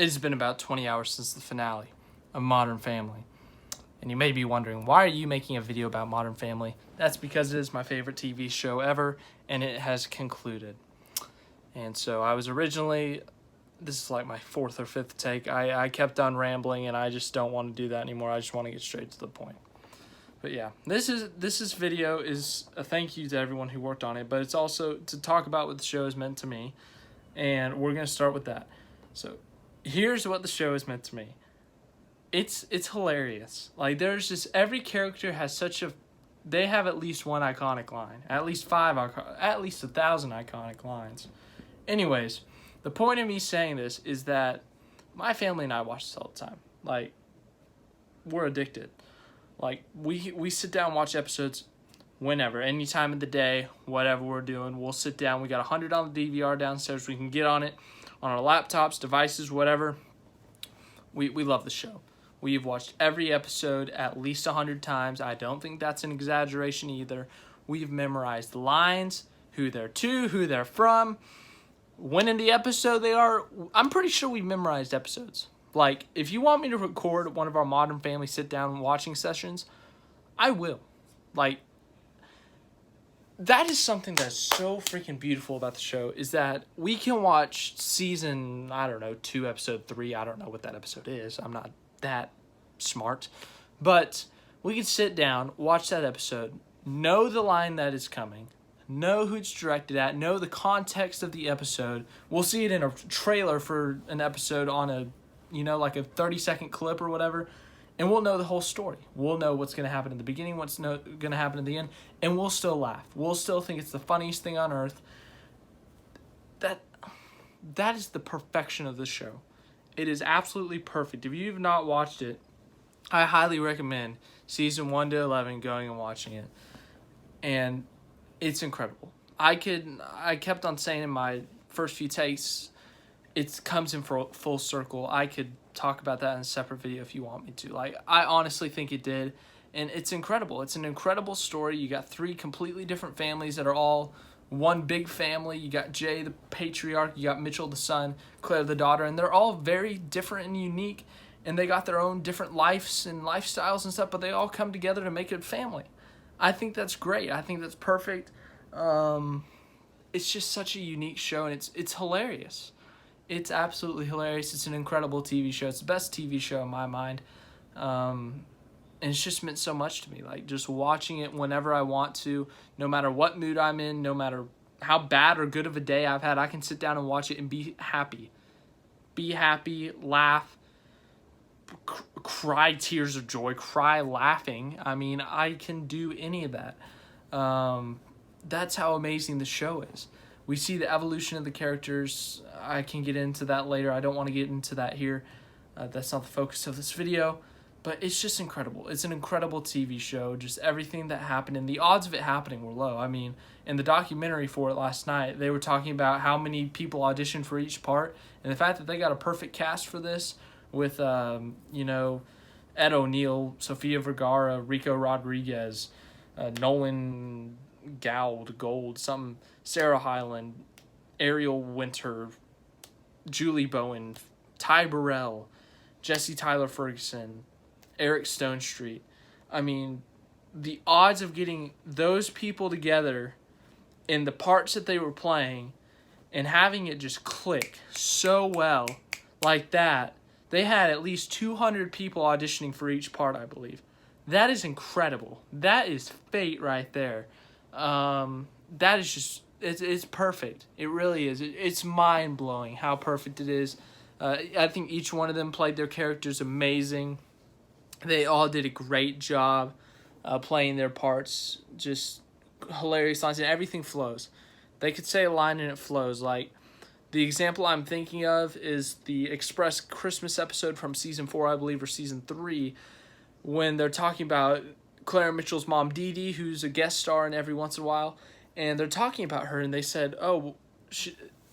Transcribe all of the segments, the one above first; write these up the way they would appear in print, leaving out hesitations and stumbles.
It has been about 20 hours since the finale of Modern Family. And you may be wondering, why are you making a video about Modern Family? That's because it is my favorite TV show ever, and it has concluded. And so I was originally, this is like my fourth or fifth take, I kept on rambling, and I just don't want to do that anymore. I just want to get straight to the point. But yeah, this video is a thank you to everyone who worked on it, but it's also to talk about what the show has meant to me, and we're going to start with that. So here's what the show has meant to me. It's hilarious. Like, there's just, every character has they have at least one iconic line, at least 1,000 iconic lines. Anyways, the point of me saying this is that my family and I watch this all the time. Like, we're addicted. Like, we sit down and watch episodes whenever, any time of the day, whatever we're doing. We'll sit down. We got 100 on the DVR downstairs. We can get on it on our laptops, devices, whatever. We love the show. We've watched every episode at least 100 times. I don't think that's an exaggeration either. We've memorized the lines, who they're to, who they're from, when in the episode they are. I'm pretty sure we've memorized episodes. Like, if you want me to record one of our Modern Family sit-down watching sessions, I will. Like, that is something that's so freaking beautiful about the show, is that we can watch season, 2, episode 3. I don't know what that episode is. I'm not that smart. But we can sit down, watch that episode, know the line that is coming, know who it's directed at, know the context of the episode. We'll see it in a trailer for an episode on a, like a 30-second clip or whatever, and we'll know the whole story. We'll know what's going to happen in the beginning, what's going to happen at the end, and we'll still laugh. We'll still think it's the funniest thing on earth. That is the perfection of the show. It is absolutely perfect. If you've not watched it, I highly recommend season 1 to 11 going and watching it. And it's incredible. I kept on saying in my first few takes, it comes in for full circle. I could talk about that in a separate video if you want me to. Like, I honestly think it did. And it's incredible. It's an incredible story. You got 3 completely different families that are all one big family. You got Jay, the patriarch. You got Mitchell, the son. Claire, the daughter. And they're all very different and unique. And they got their own different lives and lifestyles and stuff. But they all come together to make a family. I think that's great. I think that's perfect. It's just such a unique show. And it's hilarious. It's absolutely hilarious. It's an incredible TV show. It's the best TV show in my mind. And it's just meant so much to me. Like, just watching it whenever I want to, no matter what mood I'm in, no matter how bad or good of a day I've had, I can sit down and watch it and be happy. Be happy, laugh, cry tears of joy, cry laughing. I mean, I can do any of that. That's how amazing the show is. We see the evolution of the characters. I can get into that later. I don't want to get into that here. That's not the focus of this video. But it's just incredible. It's an incredible TV show. Just everything that happened. And the odds of it happening were low. I mean, in the documentary for it last night, they were talking about how many people auditioned for each part. And the fact that they got a perfect cast for this with, Ed O'Neill, Sofia Vergara, Rico Rodriguez, Nolan Gold, Sarah Hyland, Ariel Winter, Julie Bowen, Ty Burrell, Jesse Tyler Ferguson, Eric Stonestreet. I mean, the odds of getting those people together in the parts that they were playing and having it just click so well like that, they had at least 200 people auditioning for each part, I believe. That is incredible. That is fate right there. That is just, it's perfect. It really is. It's mind-blowing how perfect it is. I think each one of them played their characters amazing. They all did a great job playing their parts. Just hilarious lines, and everything flows. They could say a line and it flows. Like, the example I'm thinking of is the Express Christmas episode from season 4, I believe, or season 3, when they're talking about Claire Mitchell's mom, Dee Dee, who's a guest star in every once in a while, and they're talking about her, and they said,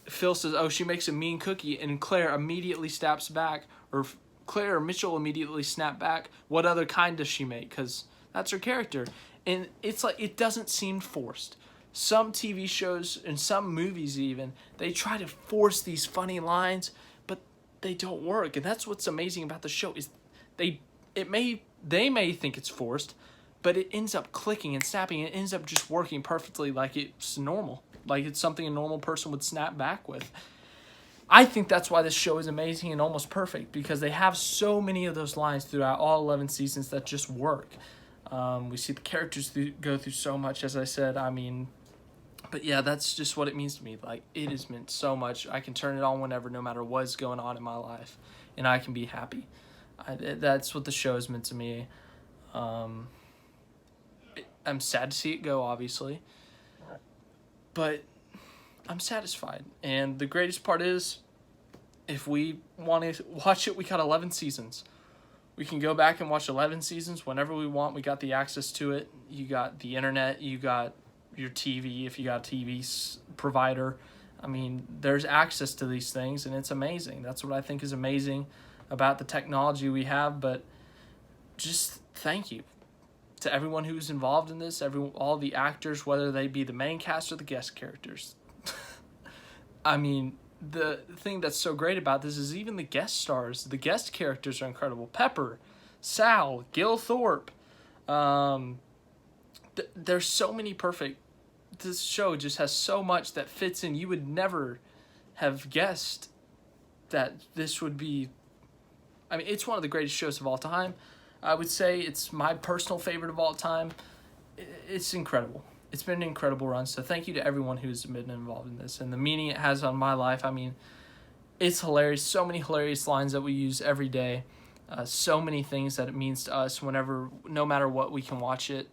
Phil says, she makes a mean cookie, and Claire immediately snaps back, or Claire or Mitchell immediately snap back, what other kind does she make? Because that's her character. And it's like, it doesn't seem forced. Some TV shows and some movies even, they try to force these funny lines, but they don't work. And that's what's amazing about the show is they may think it's forced, but it ends up clicking and snapping. It ends up just working perfectly like it's normal. Like it's something a normal person would snap back with. I think that's why this show is amazing and almost perfect, because they have so many of those lines throughout all 11 seasons that just work. We see the characters go through so much, as I said. I mean, but yeah, that's just what it means to me. Like, it has meant so much. I can turn it on whenever, no matter what's going on in my life, and I can be happy. That's what the show has meant to me. I'm sad to see it go, obviously, but I'm satisfied. And the greatest part is, if we want to watch it, we got 11 seasons. We can go back and watch 11 seasons whenever we want. We got the access to it. You got the internet. You got your TV if you got a TV provider. I mean, there's access to these things, and it's amazing. That's what I think is amazing about the technology we have. But just thank you to everyone who's involved in this, all the actors, whether they be the main cast or the guest characters. I mean, the thing that's so great about this is even the guest stars, the guest characters are incredible. Pepper, Sal, Gil Thorpe. There's so many perfect. This show just has so much that fits in. You would never have guessed that this would be. I mean, it's one of the greatest shows of all time. I would say it's my personal favorite of all time. It's incredible. It's been an incredible run. So thank you to everyone who's been involved in this and the meaning it has on my life. I mean, it's hilarious. So many hilarious lines that we use every day. So many things that it means to us whenever, no matter what, we can watch it.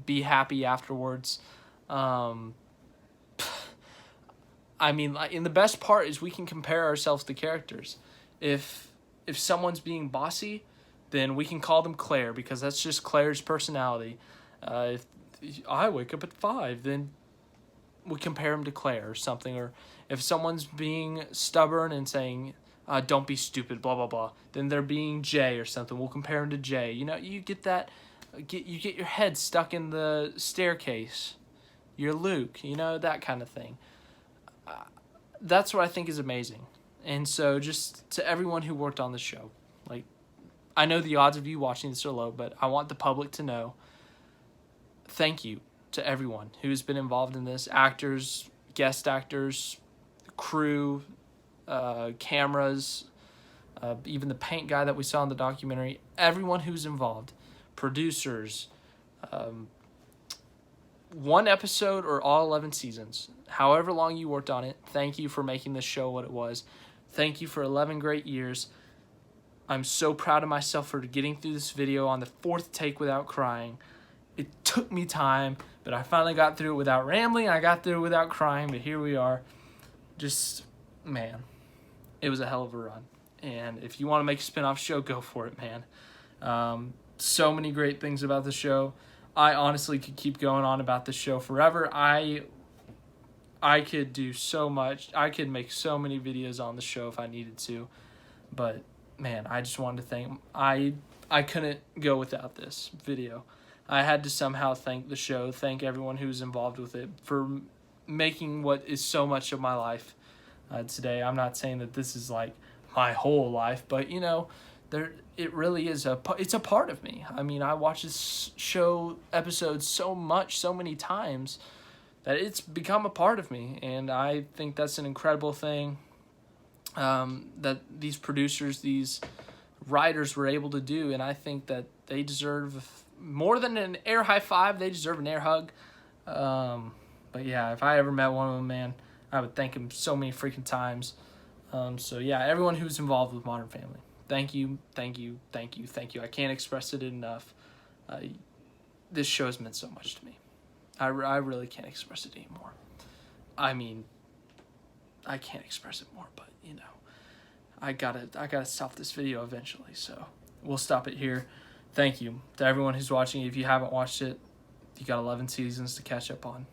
Be happy afterwards. I mean, and the best part is we can compare ourselves to characters. If someone's being bossy, then we can call them Claire, because that's just Claire's personality. If I wake up at 5, then we compare him to Claire or something. Or if someone's being stubborn and saying, don't be stupid, blah, blah, blah, then they're being Jay or something. We'll compare him to Jay. You know, you get that, you get your head stuck in the staircase. You're Luke, you know, that kind of thing. That's what I think is amazing. And so just to everyone who worked on the show, like, I know the odds of you watching this are low, but I want the public to know, thank you to everyone who's been involved in this. Actors, guest actors, crew, cameras, even the paint guy that we saw in the documentary. Everyone who's involved. Producers. One episode or all 11 seasons. However long you worked on it, thank you for making this show what it was. Thank you for 11 great years. I'm so proud of myself for getting through this video on the 4th take without crying. It took me time, but I finally got through it without rambling. I got through it without crying, but here we are. Just, man, it was a hell of a run. And if you want to make a spin-off show, go for it, man. So many great things about the show. I honestly could keep going on about this show forever. I could do so much. I could make so many videos on the show if I needed to. But, man, I just wanted to thank... I couldn't go without this video. I had to somehow thank the show, thank everyone who's involved with it for making what is so much of my life today. I'm not saying that this is like my whole life, but you know, it really is it's a part of me. I mean, I watch this show episodes so many times that it's become a part of me, and I think that's an incredible thing that these producers, these writers were able to do, and I think that they deserve more than an air high five. They deserve an air hug. But yeah, if I ever met one of them, man, I would thank him so many freaking times. So yeah, everyone who's involved with Modern Family, thank you, thank you, thank you, thank you. I can't express it enough. This show's meant so much to me. I really can't express it anymore. I mean, I can't express it more, but you know, I gotta stop this video eventually. So we'll stop it here. Thank you to everyone who's watching. If you haven't watched it, you got 11 seasons to catch up on.